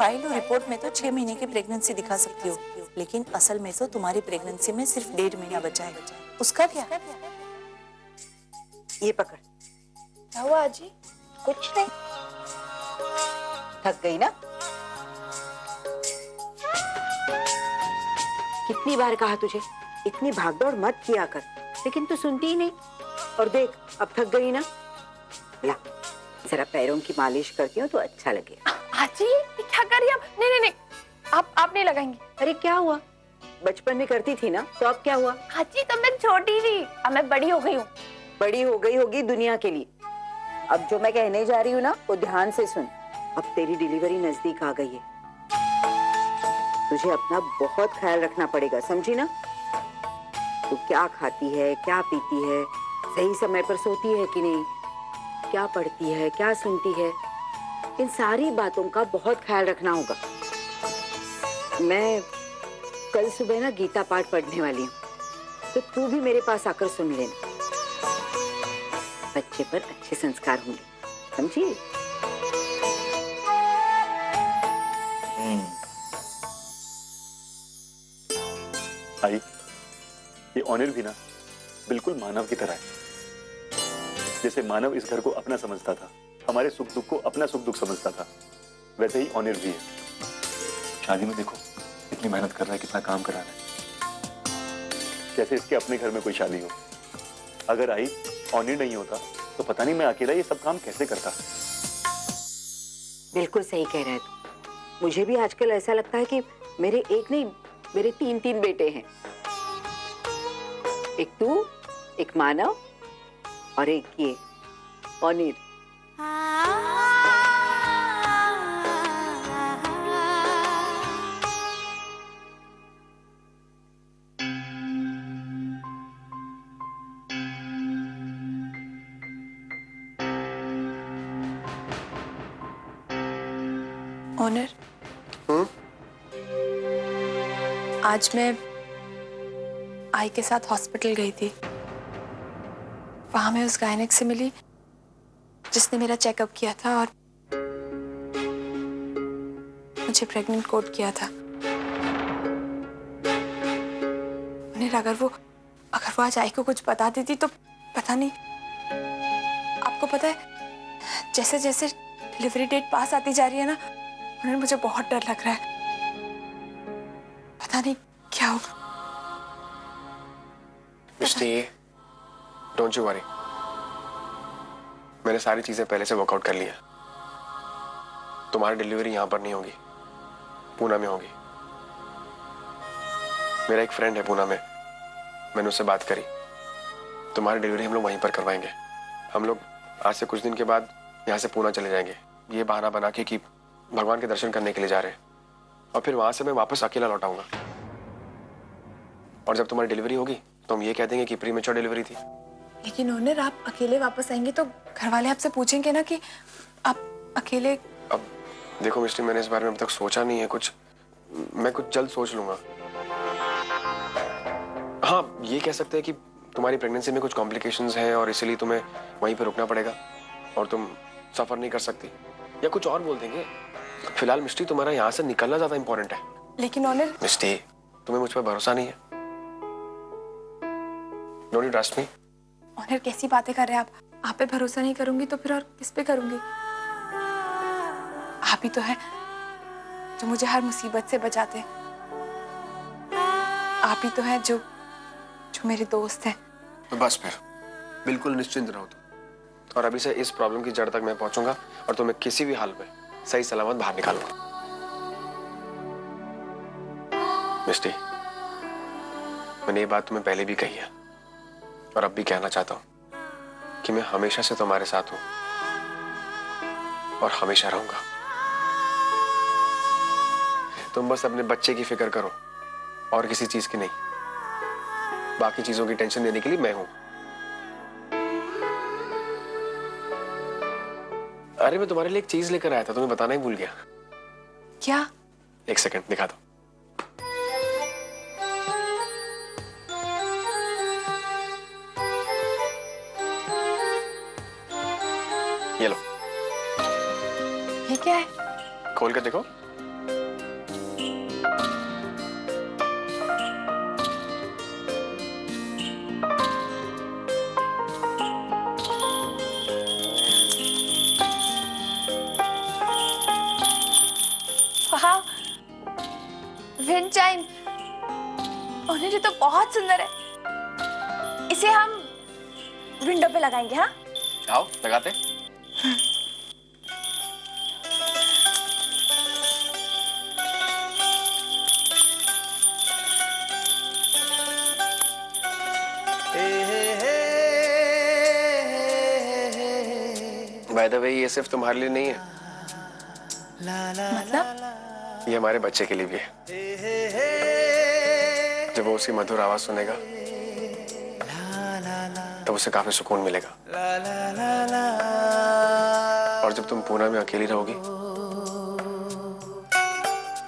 File और report में तो 6 महीने की प्रेगनेंसी दिखा सकती हो, लेकिन असल में तो तुम्हारी प्रेगनेंसी में सिर्फ 1.5 महीना बचा है। उसका क्या? ये पकड़। क्या हुआ आजी? कुछ नहीं, थक गई ना? कितनी बार कहा तुझे इतनी भागदौड़ मत किया कर, लेकिन तू सुनती ही नहीं। और देख अब थक गई ना, ला जरा पैरों की मालिश करती हूँ तो अच्छा लगेगा। आजी ये क्या कर रही है आप? नहीं नहीं नहीं, आप नहीं लगाएंगी। अरे क्या हुआ, बचपन में करती थी ना, तो अब क्या हुआ? आजी तब मैं छोटी थी, अब मैं बड़ी हो गई हूँ। बड़ी हो गई होगी दुनिया के लिए। अब जो मैं कहने जा रही हूँ ना वो ध्यान से सुन। अब तेरी डिलीवरी नजदीक आ गई है, तुझे अपना बहुत ख्याल रखना पड़ेगा, समझी ना? तू क्या खाती है, क्या पीती है, सही समय पर सोती है कि नहीं, क्या पढ़ती है, क्या सुनती है, इन सारी बातों का बहुत ख्याल रखना होगा। मैं कल सुबह ना गीता पाठ पढ़ने वाली हूँ, तो तू भी मेरे पास आकर सुन लेना। बच्चे पर अच्छे संस्कार होंगे, समझी? आई, ये ऑनिर भी ना बिल्कुल मानव की तरह है। जैसे मानव इस घर को अपना समझता था, हमारे सुख दुख को अपना सुख दुख समझता था, वैसे ही ऑनिर भी है। शादी में देखो कितनी मेहनत कर रहा है, कितना काम करा रहा है, जैसे इसके अपने घर में कोई शादी हो। अगर आई ऑनिर नहीं होता तो पता नहीं मैं अकेला ये सब काम कैसे करता। बिल्कुल सही कह रहा है तू। मुझे भी आजकल ऐसा लगता है कि मेरे एक नहीं, मेरे 3 बेटे हैं। एक तू, एक मानव और एक ये ऑनिर। ऑनर, आज मैं आई के साथ हॉस्पिटल गई थी। वहां मैं उस गायनेक से मिली जिसने मेरा चेकअप किया था और मुझे प्रेग्नेंट कोड किया था। ऑनर, अगर वो आज आई को कुछ बता देती तो पता नहीं। आपको पता है जैसे जैसे डिलीवरी डेट पास आती जा रही है ना, ऑनर मुझे बहुत डर लग रहा है, पता नहीं क्या होगा। मिष्टी, डोंट यू वरी, मैंने सारी चीजें पहले से वर्कआउट कर लिया। तुम्हारी डिलीवरी यहाँ पर नहीं होगी, पूना में होगी। मेरा एक फ्रेंड है पूना में, मैंने उससे बात करी, तुम्हारी डिलीवरी हम लोग वहीं पर करवाएंगे। हम लोग आज से कुछ दिन के बाद यहाँ से पूना चले जाएंगे, ये बहाना बना के कि भगवान के दर्शन करने के लिए जा रहे हैं, और फिर वहां से मैं वापस अकेला लौट आऊंगा। और जब तुम्हारी डिलीवरी होगी तो हम ये कह देंगे कि प्रीमेच्योर डिलीवरी थी। लेकिन ऑनर, आप अकेले वापस आएंगे तो घर वाले आपसे पूछेंगे ना कि आप अकेले। अब देखो मिस्टी, मैंने इस बारे में अब तक सोचा नहीं है कुछ, मैं कुछ जल्द सोच लूंगा। हाँ, ये कह सकते हैं कि तुम्हारी प्रेगनेंसी में कुछ कॉम्प्लिकेशंस हैं और इसीलिए तुम्हें वहीं पर रुकना पड़ेगा और तुम सफर नहीं कर सकती, या कुछ और बोल देंगे। फिलहाल मिस्टी, तुम्हारा यहाँ से निकलना ज्यादा इंपॉर्टेंट है। लेकिन ऑनर। मिस्टी, तुम्हें मुझ पर भरोसा नहीं है? Don't you trust me? Honour, कैसी बातें कर रहे हैं आप पे भरोसा नहीं करूंगी तो फिर और किस पे करूंगी? आप ही तो है जो मुझे हर मुसीबत से बचाते हैं। आप ही तो है जो मेरे दोस्त हैं। तो बस फिर बिल्कुल निश्चिंत रहो तुम, और अभी से इस प्रॉब्लम की जड़ तक मैं पहुंचूंगा और तुम्हें किसी भी हाल में सही सलामत बाहर निकालूंगा। मिस्टी, मैंने ये बात तुम्हें पहले भी कही है और अब भी कहना चाहता हूं कि मैं हमेशा से तुम्हारे साथ हूं और हमेशा रहूंगा। तुम बस अपने बच्चे की फिक्र करो और किसी चीज की नहीं। बाकी चीजों की टेंशन देने के लिए मैं हूं। अरे मैं तुम्हारे लिए एक चीज लेकर आया था, तुम्हें बताना ही भूल गया। क्या? एक सेकंड दिखा दो। ये लो। ये क्या है? खोल कर देखो। Wind chime. ऑनर ये तो बहुत सुंदर है। इसे हम विंडो पे लगाएंगे। हाँ आओ लगाते। बाय द वे ये सिर्फ तुम्हारे लिए नहीं है, मतलब ये हमारे बच्चे के लिए भी है। जब वो उसकी मधुर आवाज सुनेगा तब उसे काफी सुकून मिलेगा। और जब तुम पूना में अकेली रहोगी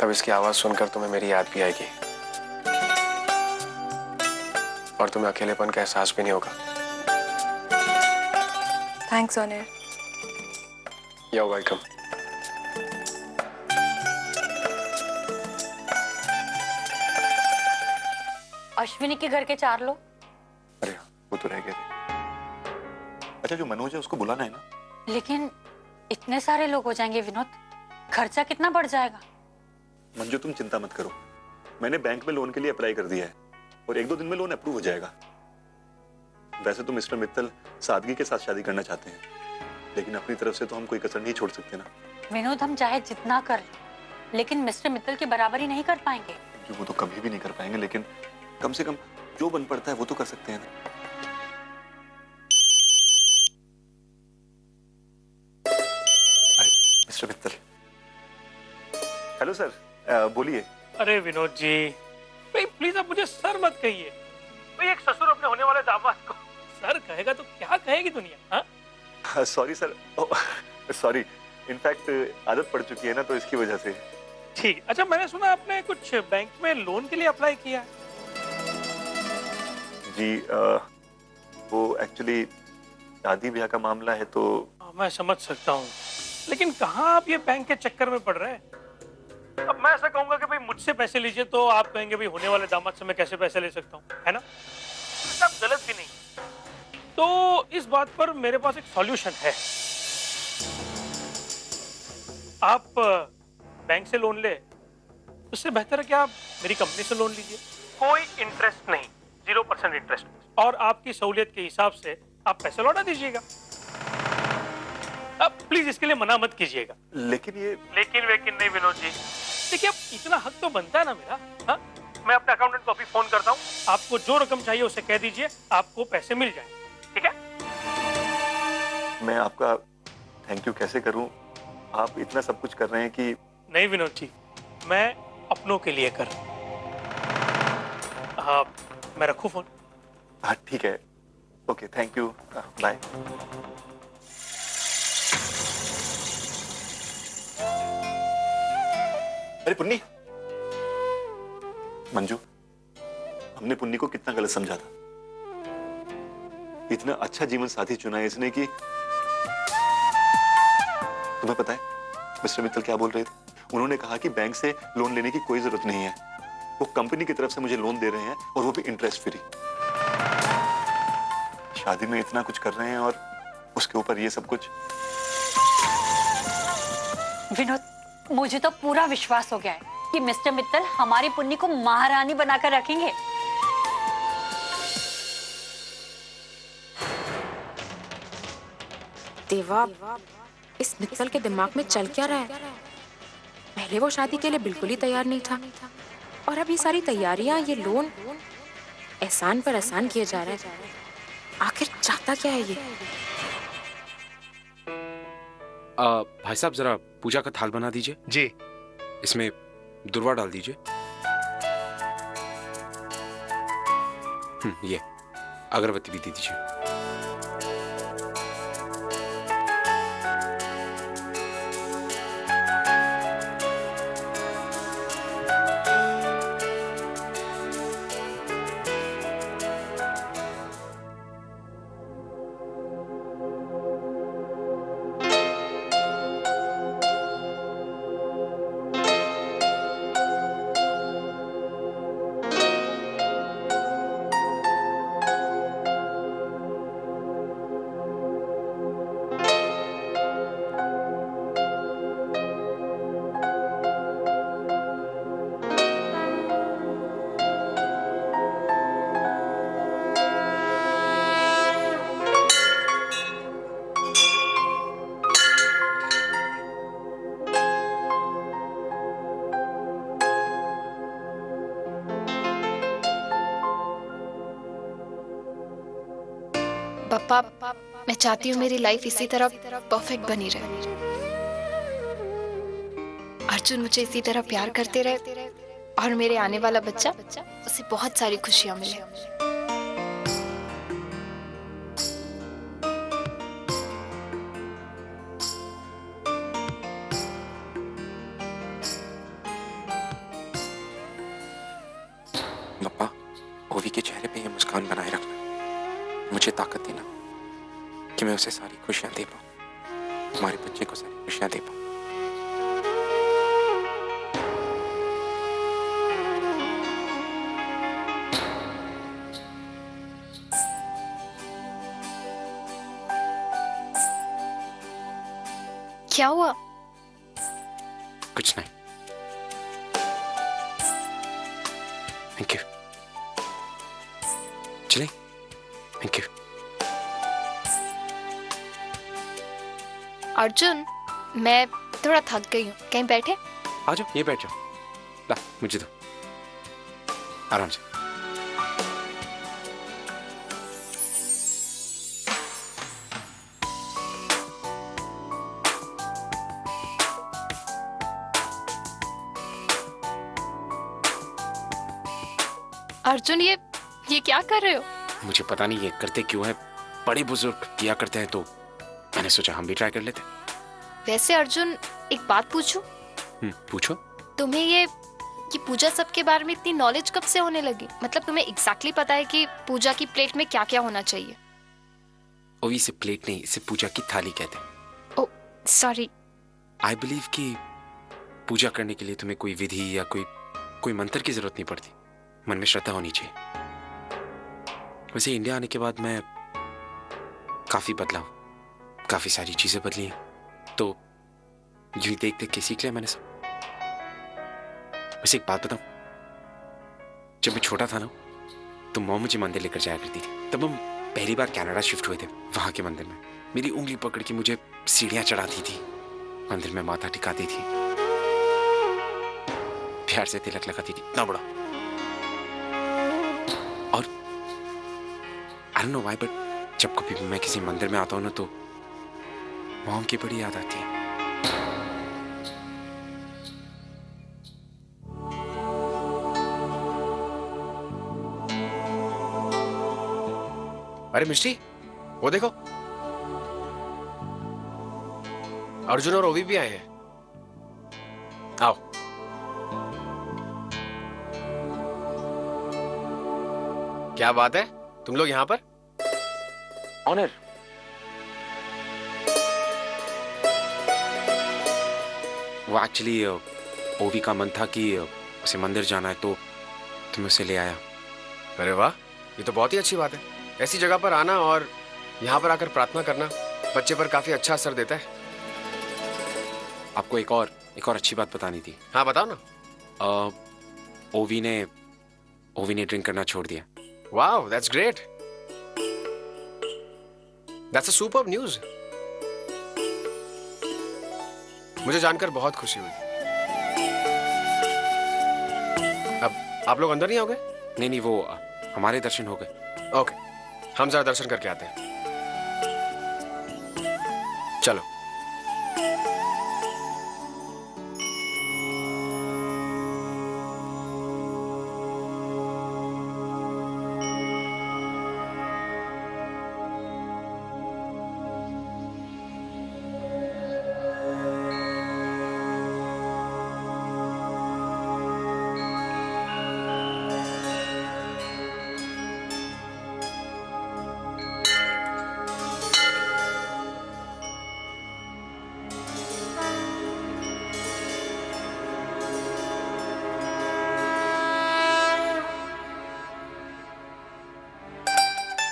तब इसकी आवाज सुनकर तुम्हें मेरी याद भी आएगी और तुम्हें अकेलेपन का एहसास भी नहीं होगा। Thanks honour. You're welcome. Ashwini के घर के 4 लोग। अरे हाँ, वो तो रह गए थे। अच्छा, जो मनोज है उसको बुलाना है ना। लेकिन इतने सारे लोग हो जाएंगे विनोद, खर्चा कितना बढ़ जाएगा। मंजू तुम चिंता मत करो, मैंने बैंक में लोन के लिए अप्लाई कर दिया है और 1-2 दिन में लोन अप्रूव हो जाएगा। वैसे तो मिस्टर मित्तल सादगी के साथ शादी करना चाहते हैं, लेकिन अपनी तरफ से तो हम कोई कसर नहीं छोड़ सकते ना। विनोद हम चाहे जितना कर लें, लेकिन मिस्टर मित्तल की बराबरी नहीं कर पाएंगे। वो तो कभी भी नहीं कर पाएंगे, लेकिन कम से कम जो बन पड़ता है वो तो कर सकते हैं ना। मिस्टर मित्तल। हेलो सर, बोलिए। अरे विनोद जी, भाई प्लीज आप मुझे सर मत कहिए। भाई एक ससुर अपने होने वाले दामाद को सर कहेगा तो क्या कहेगी दुनिया। हाँ सॉरी सर, सॉरी, इनफैक्ट आदत पड़ चुकी है ना, तो इसकी वजह से। ठीक। अच्छा, मैंने सुना आपने कुछ बैंक में लोन के लिए अप्लाई किया है। जी वो एक्चुअली शादी ब्याह का मामला है तो। मैं समझ सकता हूँ, लेकिन कहाँ आप ये बैंक के चक्कर में पड़ रहे हैं। अब मैं ऐसा कहूंगा कि भाई मुझसे पैसे लीजिए तो आप कहेंगे भाई होने वाले दामाद से मैं कैसे पैसे ले सकता हूँ, है ना। सब गलत भी नहीं। तो इस बात पर मेरे पास एक सॉल्यूशन है। आप बैंक से लोन ले, उससे बेहतर है कि आप मेरी कंपनी से लोन लीजिए। कोई इंटरेस्ट नहीं, 0% इंटरेस्ट, और आपकी सहूलियत के हिसाब से आप पैसे लौटा दीजिएगा। अब प्लीज इसके लिए मना मत कीजिएगा। लेकिन ये लेकिन वेकिन नहीं विनोद जी, देखिए अब इतना हक तो बनता है ना मेरा। हाँ, मैं अपने अकाउंटेंट को अभी फोन करता हूँ, आपको जो रकम चाहिए उसे कह दीजिए, आपको पैसे मिल जाएंगे। ठीक है। मैं आपका थैंक यू कैसे करूं, आप इतना सब कुछ कर रहे हैं कि। नहीं विनोद जी, मैं अपनों के लिए कर। हाँ, मैं रखूं फोन। हाँ ठीक है, ओके, थैंक यू, बाय। अरे पुन्नी, मंजू, हमने पुन्नी को कितना गलत समझा था। इतना अच्छा जीवन साथी चुना है इसने कि। तुम्हें पता है मिस्टर मित्तल क्या बोल रहे थे? उन्होंने कहा कि बैंक से लोन लेने की कोई जरूरत नहीं है, वो कंपनी की तरफ से मुझे लोन दे रहे हैं और वो भी इंटरेस्ट फ्री। शादी में इतना कुछ कर रहे हैं और उसके ऊपर ये सब कुछ। विनोद, मुझे तो पूरा विश्वास हो गया है कि मिस्टर मित्तल हमारी पुन्नी को महारानी बनाकर रखेंगे। देवा, इस मित्तल के दिमाग में चल क्या रहा है? पहले वो शादी के लिए बिल्कुल ही तैयार नहीं था और अब ये सारी तैयारियां, ये लोन एहसान पर एहसान किए जा रहा है। आखिर चाहता क्या है ये? भाई साहब जरा पूजा का थाल बना दीजिए। जी। इसमें दुर्वा डाल दीजिए। ये अगरबत्ती भी दे दीजिए। पापा, मैं चाहती हूँ मेरी लाइफ इसी तरह परफेक्ट बनी रहे। अर्जुन मुझे इसी तरह प्यार करते रहे और मेरे आने वाला बच्चा उसे बहुत सारी खुशियां मिले। पप्पा, ओवी के चेहरे पे ये मुस्कान बनाए रखना, मुझे ताकत देना कि मैं उसे सारी खुशियां दे पाऊं, हमारे बच्चे को सारी खुशियां दे पाऊं। क्या हुआ? कुछ नहीं। Thank you. चले? Thank you. अर्जुन, मैं थोड़ा थक गई हूँ, कहीं बैठे? आ जाओ, ये बैठ जाओ। ला, मुझे दो, आराम से। अर्जुन, ये क्या कर रहे हो? मुझे पता नहीं ये करते क्यों है, बड़े बुजुर्ग किया करते हैं तो मैंने सोचा हम भी ट्राई कर लेते। वैसे अर्जुन, एक बात पूछूं? पूछो। तुम्हें ये पूजा सब के बारे में इतनी नॉलेज कब से होने लगी? मतलब तुम्हें एग्जैक्टली पता है कि पूजा की प्लेट में क्या क्या होना चाहिए? ओवी, इसे प्लेट नहीं, इसे पूजा की थाली कहते हैं। Oh sorry. आई बिलीव कि पूजा करने के लिए तुम्हें कोई विधि या कोई मंत्र की जरूरत नहीं पड़ती, मन में श्रद्धा होनी चाहिए। वैसे इंडिया आने के बाद मैं काफी बदला हूं, काफी सारी चीजें बदली हैं, तो यूं ही देख देख के सीख लिया मैंने सब। वैसे एक बात बताऊं, जब मैं छोटा था ना तो मॉम मुझे मंदिर लेकर जाया करती थी। तब हम पहली बार कनाडा शिफ्ट हुए थे। वहां के मंदिर में मेरी उंगली पकड़ के मुझे सीढ़ियां चढ़ाती थी, मंदिर में माथा टिकाती थी, प्यार से तिलक लगाती थी, इतना बड़ा। और I don't know why, but जब कभी मैं किसी मंदिर में आता हूं ना तो मॉम की बड़ी याद आती है। अरे मिष्टी, वो देखो, अर्जुन और ओवी भी आए हैं। आओ। क्या बात है, तुम लोग यहाँ पर? ऑनर, वो एक्चुअली ओवी का मन था कि उसे मंदिर जाना है तो तुम्हें उसे ले आया। अरे वाह, ये तो बहुत ही अच्छी बात है। ऐसी जगह पर आना और यहाँ पर आकर प्रार्थना करना बच्चे पर काफी अच्छा असर देता है। आपको एक और अच्छी बात बतानी थी। हाँ बताओ ना। ओवी ने ड्रिंक करना छोड़ दिया। Wow, that's great. That's a superb news. मुझे जानकर बहुत खुशी हुई। अब आप लोग अंदर नहीं आओगे? नहीं, वो हमारे दर्शन हो गए। ओके, हम जरा दर्शन करके आते हैं। चलो।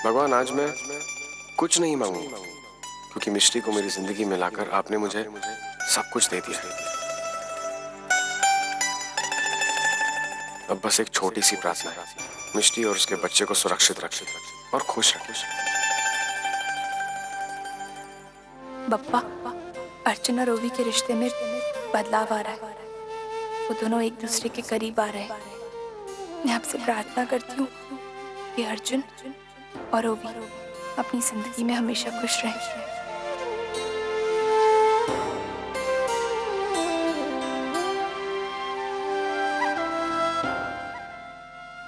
भगवान, आज मैं कुछ नहीं मांगूंगा क्योंकि मिष्टी को मेरी जिंदगी में लाकर आपने मुझे सब कुछ दे दिया है। अब बस एक छोटी सी प्रार्थना है, मिष्टी और उसके बच्चे को सुरक्षित रखे और खुश रखे। बप्पा, अर्जुन और ओवी के रिश्ते में बदलाव आ रहा है। वो दोनों एक दूसरे के करीब आ रहे हैं। मैं आपसे प्रार्थना करती हूँ कि अर्जुन और ओवी अपनी जिंदगी में हमेशा खुश रहें।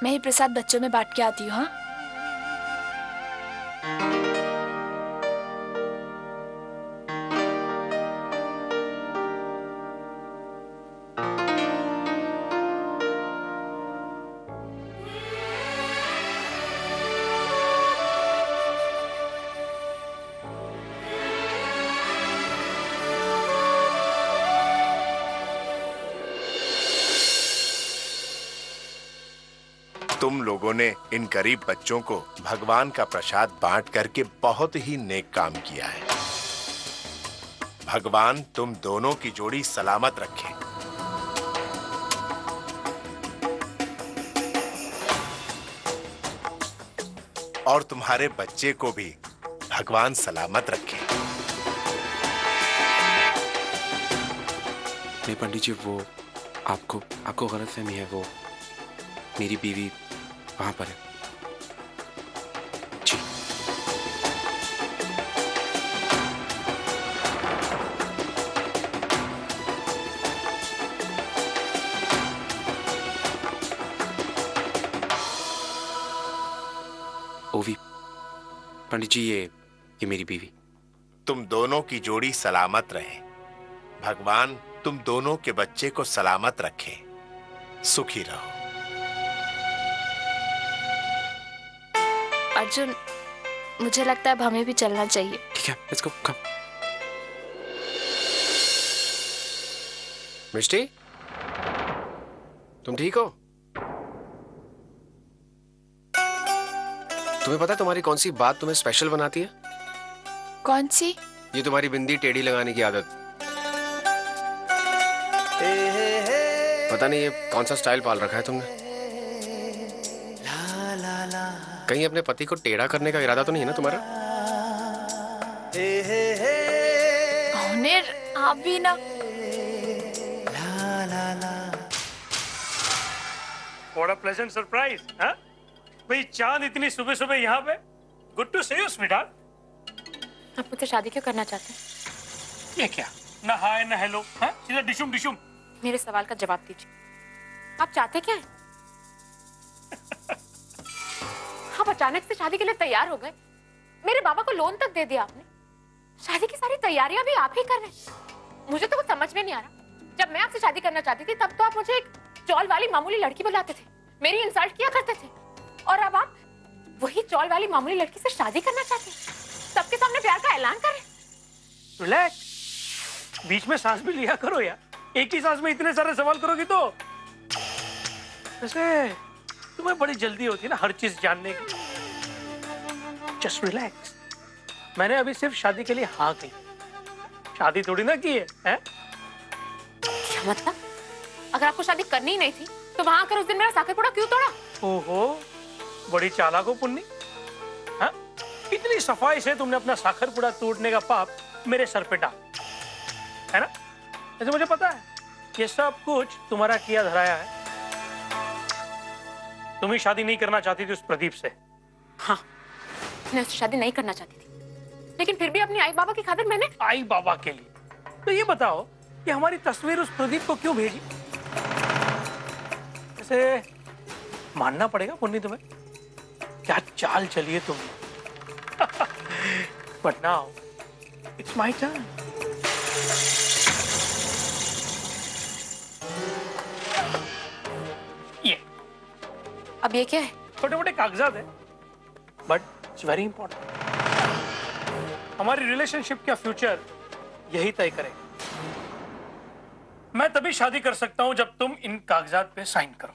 मैं ये प्रसाद बच्चों में बांट के आती हूँ। हाँ, तुम लोगों ने इन गरीब बच्चों को भगवान का प्रसाद बांट करके बहुत ही नेक काम किया है। भगवान तुम दोनों की जोड़ी सलामत रखे। और तुम्हारे बच्चे को भी भगवान सलामत रखे। नहीं पंडित जी, वो आपको गलतफहमी है। वो मेरी बीवी वहां पर है जी। ओवी पंडित जी, ये मेरी बीवी। तुम दोनों की जोड़ी सलामत रहे। भगवान तुम दोनों के बच्चे को सलामत रखे। सुखी रहो। अर्जुन, मुझे लगता है अब हमें भी चलना चाहिए। ठीक है, लेट्स गो, कम। मिष्टी, तुम ठीक हो? तुम्हें पता है तुम्हारी कौन सी बात तुम्हें स्पेशल बनाती है? कौन सी? ये तुम्हारी बिंदी टेढ़ी लगाने की आदत। पता नहीं ये कौन सा स्टाइल पाल रखा है तुमने। कहीं अपने पति को टेढ़ा करने का इरादा तो नहीं है ना तुम्हारा? आप भी ना। What a pleasant surprise, हाँ? भाई चांद इतनी सुबह सुबह यहाँ पे। Good to see you, sweetheart. आप मुझसे शादी क्यों करना चाहते हैं? ये क्या? ना हाय ना हेलो, हाँ? सीधा डिशुम डिशुम। मेरे सवाल का जवाब दीजिए। आप चाहते क्या हैं? आप अचानक से शादी के लिए तैयार हो गए। मेरे बाबा को लोन तक दे दिया आपने। शादी की सारी तैयारियां भी आप ही कर रहे हैं। मुझे तो कुछ समझ में नहीं आ रहा। जब मैं आपसे शादी करना चाहती थी तब तो आप मुझे एक चौल वाली मामूली लड़की बुलाते थे, मेरी इंसल्ट किया करते थे, और अब आप वही चौल वाली मामूली लड़की से शादी करना चाहते हैं। सबके सामने प्यार का ऐलान कर रहे हैं। रिलैक्स, बीच में सांस भी लिया करो यार। एक ही सांस में इतने सारे सवाल करोगी तो। वैसे तुम्हें बड़ी जल्दी होती है ना हर चीज जानने की। Just relax. मैंने अभी सिर्फ शादी के लिए हाँ कही, शादी थोड़ी ना की है, हैं? क्या मतलब? अगर आपको शादी करनी ही नहीं थी तो वहां आकर उस दिन मेरा साकर पुड़ा क्यों तोड़ा? ओहो, बड़ी चालाक हो पुन्नी। हाँ? इतनी सफाई से तुमने अपना साखर पुड़ा तोड़ने का पाप मेरे सर पे डाल, है ना? ऐसे मुझे पता है ये सब कुछ तुम्हारा किया धराया है। तुम ही शादी नहीं करना चाहती थी उस प्रदीप से। हाँ, मैं उससे शादी नहीं करना चाहती थी, लेकिन फिर भी अपनी आई बाबा की खातिर मैंने। आई बाबा के लिए? तो ये बताओ कि हमारी तस्वीर उस प्रदीप को क्यों भेजी? ऐसे मानना पड़ेगा पुन्नी तुम्हें, क्या चाल चलिए तुम। But now it's my turn. ये अब ये क्या है? छोटे मोटे कागजात है, बट इट्स वेरी इंपॉर्टेंट। हमारी रिलेशनशिप का फ्यूचर यही तय करेगा। मैं तभी शादी कर सकता हूं जब तुम इन कागजात पे साइन करो।